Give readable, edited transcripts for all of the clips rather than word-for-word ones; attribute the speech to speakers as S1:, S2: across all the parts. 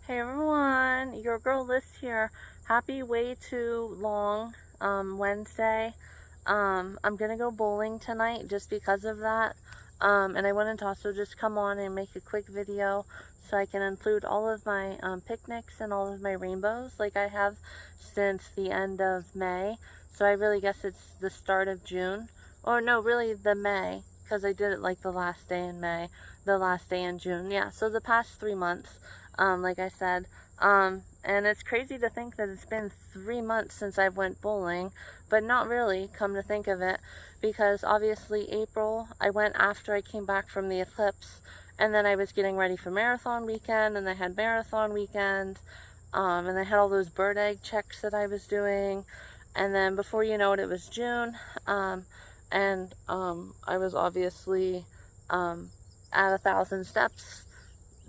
S1: Hey everyone, your girl Liz here. Happy way too long Wednesday. I'm gonna go bowling tonight just because of that. And I wanted to also just come on and make a quick video so I can include all of my picnics and all of my rainbows like I have since the end of May. So I really guess it's the start of June. Or no, really the May, because I did it like the last day in May, the last day in June. Yeah, so the past 3 months. Like I said, and it's crazy to think that it's been 3 months since I went bowling, but not really, come to think of it, because obviously April, I went after I came back from the eclipse, and then I was getting ready for marathon weekend, and I had marathon weekend, and I had all those bird egg checks that I was doing, and then before you know it, it was June, and I was obviously at 1,000 steps,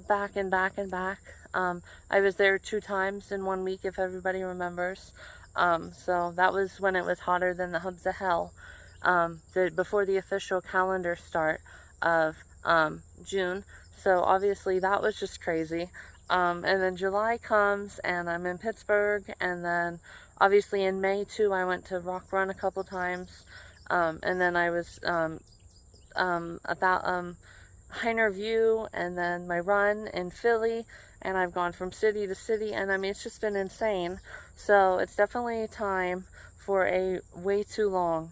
S1: back and back and back. I was there 2 times in 1 week, if everybody remembers. So that was when it was hotter than the hubs of hell, before the official calendar start of June. So obviously that was just crazy. And then July comes and I'm in Pittsburgh, and then obviously in May too I went to Rock Run a couple times, and then I was Heiner View, and then my run in Philly, and I've gone from city to city, and I mean, it's just been insane. So it's definitely time for a way too long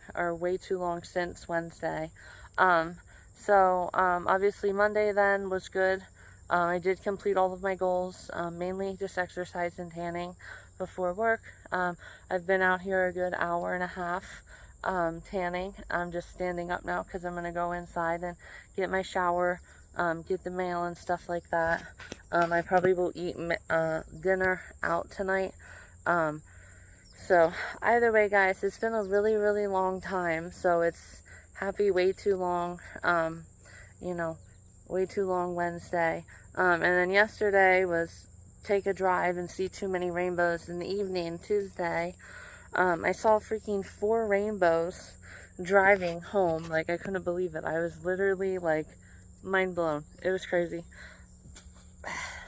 S1: since Wednesday. Obviously Monday then was good. I did complete all of my goals, mainly just exercise and tanning before work. I've been out here a good hour and a half tanning. I'm just standing up now because I'm going to go inside and get my shower, get the mail and stuff like that. I probably will eat dinner out tonight. So either way, guys, it's been a really, really long time. So it's happy way too long, way too long Wednesday. And then yesterday was take a drive and see too many rainbows in the evening, Tuesday. I saw freaking 4 rainbows driving home. Like, I couldn't believe it. I was literally, like, mind blown. It was crazy.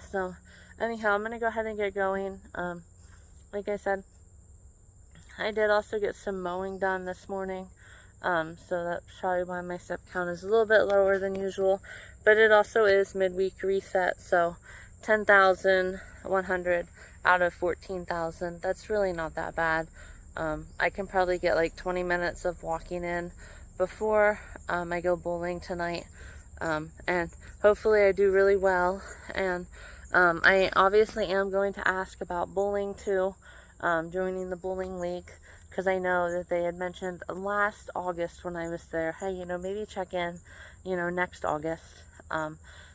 S1: So, anyhow, I'm going to go ahead and get going. Like I said, I did also get some mowing done this morning. So that's probably why my step count is a little bit lower than usual. But it also is midweek reset, so 10,100 out of 14,000. That's really not that bad. I can probably get like 20 minutes of walking in before I go bowling tonight, and hopefully I do really well. And I obviously am going to ask about bowling too, joining the bowling league, because I know that they had mentioned last August when I was there, hey, maybe check in, next August.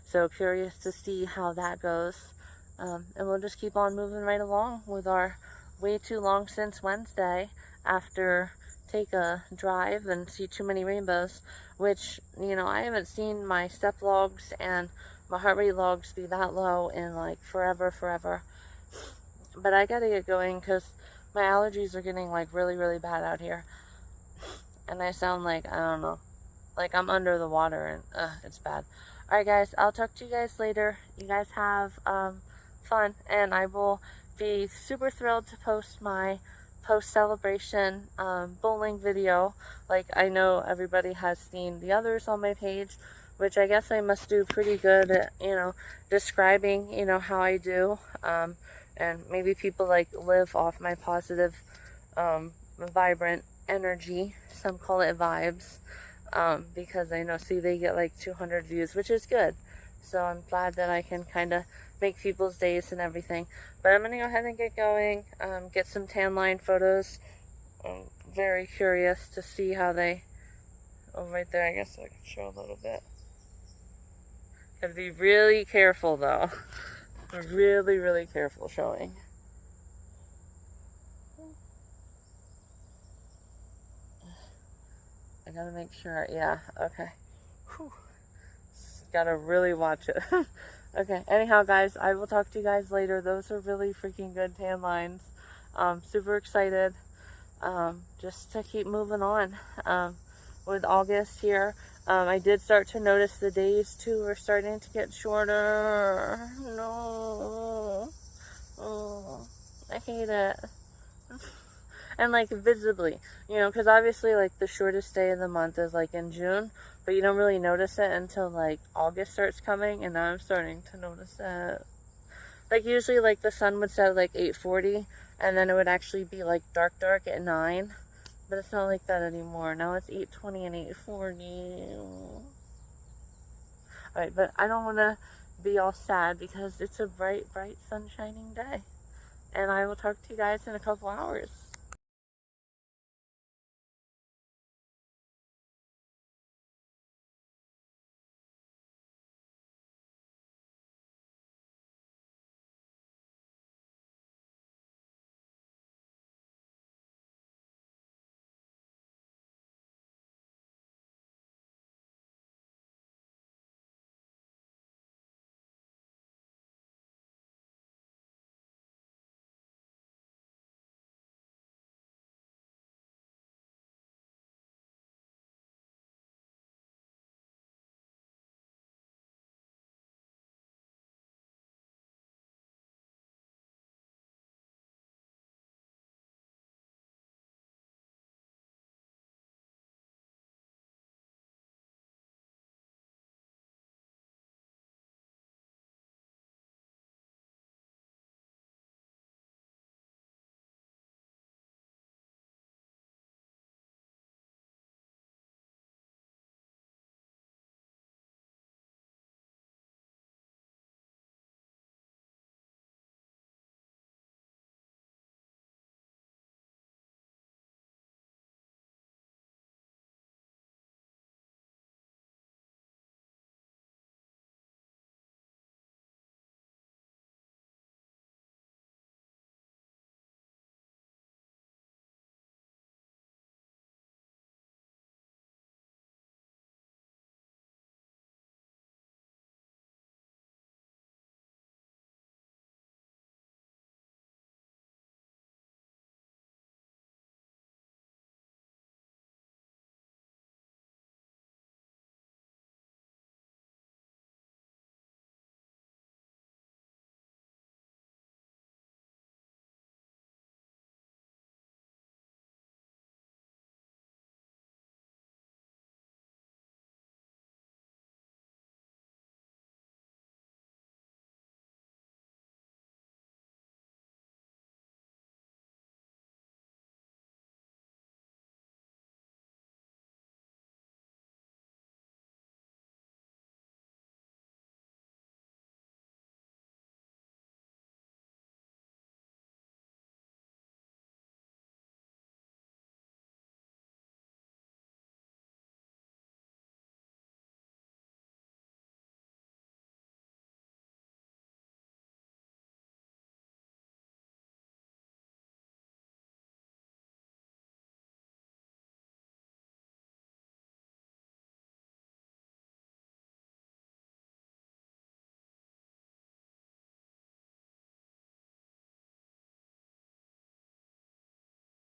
S1: So curious to see how that goes. And we'll just keep on moving right along with our way too long since Wednesday, after take a drive and see too many rainbows, which, I haven't seen my step logs and my heart rate logs be that low in like forever. But I gotta get going because my allergies are getting like really, really bad out here. And I sound like, I don't know, like I'm under the water, and it's bad. Alright guys, I'll talk to you guys later. You guys have fun, and I will be super thrilled to post my post-celebration bowling video. Like, I know everybody has seen the others on my page, which I guess I must do pretty good at, describing, how I do. And maybe people like live off my positive, vibrant energy. Some call it vibes, because I know, see, they get like 200 views, which is good. So I'm glad that I can kind of make people's days and everything. But I'm going to go ahead and get going, get some tan line photos. I'm very curious to see how they... Oh, right there, I guess I can show a little bit. Gotta be really careful, though. Really, really careful showing. I gotta make sure, yeah, okay. Whew. Gotta really watch it. Okay, anyhow, guys, I will talk to you guys later. Those are really freaking good tan lines. Super excited, just to keep moving on with August here. I did start to notice the days too are starting to get shorter. No. hate it. And like visibly, you know, because obviously like the shortest day of the month is like in June, but you don't really notice it until like August starts coming, and now I'm starting to notice it. Like usually like the sun would set at like 8:40, and then it would actually be like dark at 9, but it's not like that anymore. Now it's 8:20 and 8:40. Alright, but I don't want to be all sad because it's a bright sun shining day. And I will talk to you guys in a couple hours.